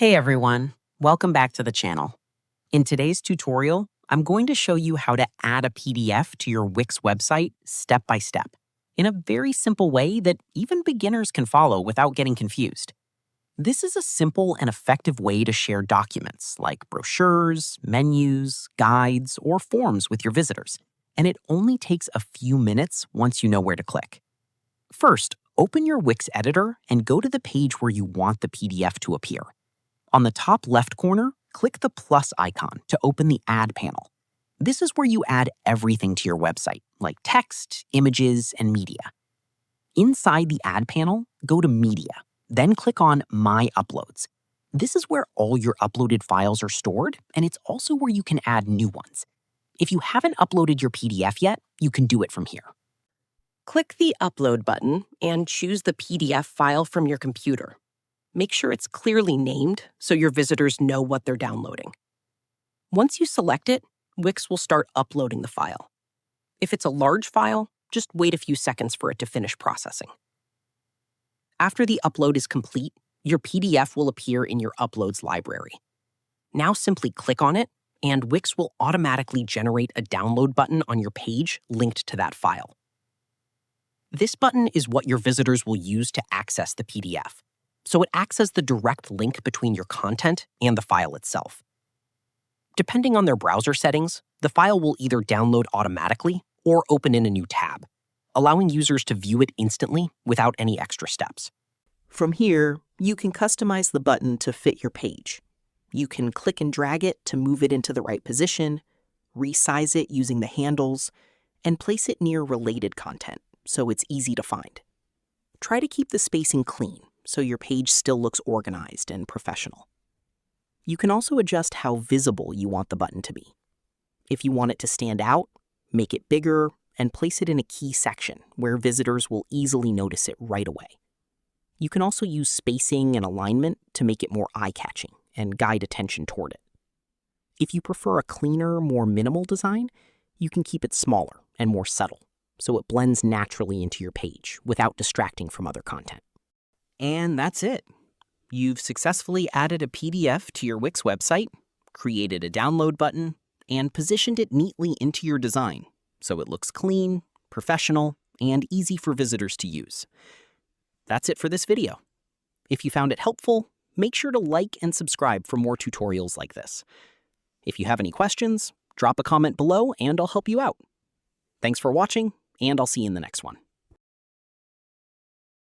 Hey everyone, welcome back to the channel. In today's tutorial, I'm going to show you how to add a PDF to your Wix website step by step, in a very simple way that even beginners can follow without getting confused. This is a simple and effective way to share documents like brochures, menus, guides, or forms with your visitors, and it only takes a few minutes once you know where to click. First, open your Wix editor and go to the page where you want the PDF to appear. On the top left corner, click the plus icon to open the Add panel. This is where you add everything to your website, like text, images, and media. Inside the Add panel, go to Media, then click on My Uploads. This is where all your uploaded files are stored, and it's also where you can add new ones. If you haven't uploaded your PDF yet, you can do it from here. Click the Upload button and choose the PDF file from your computer. Make sure it's clearly named so your visitors know what they're downloading. Once you select it, Wix will start uploading the file. If it's a large file, just wait a few seconds for it to finish processing. After the upload is complete, your PDF will appear in your Uploads library. Now simply click on it, and Wix will automatically generate a download button on your page linked to that file. This button is what your visitors will use to access the PDF. So it acts as the direct link between your content and the file itself. Depending on their browser settings, the file will either download automatically or open in a new tab, allowing users to view it instantly without any extra steps. From here, you can customize the button to fit your page. You can click and drag it to move it into the right position, resize it using the handles, and place it near related content so it's easy to find. Try to keep the spacing clean so your page still looks organized and professional. You can also adjust how visible you want the button to be. If you want it to stand out, make it bigger and place it in a key section where visitors will easily notice it right away. You can also use spacing and alignment to make it more eye-catching and guide attention toward it. If you prefer a cleaner, more minimal design, you can keep it smaller and more subtle, so it blends naturally into your page without distracting from other content. And that's it. You've successfully added a PDF to your Wix website, created a download button, and positioned it neatly into your design so it looks clean, professional, and easy for visitors to use. That's it for this video. If you found it helpful, make sure to like and subscribe for more tutorials like this. If you have any questions, drop a comment below and I'll help you out. Thanks for watching, and I'll see you in the next one.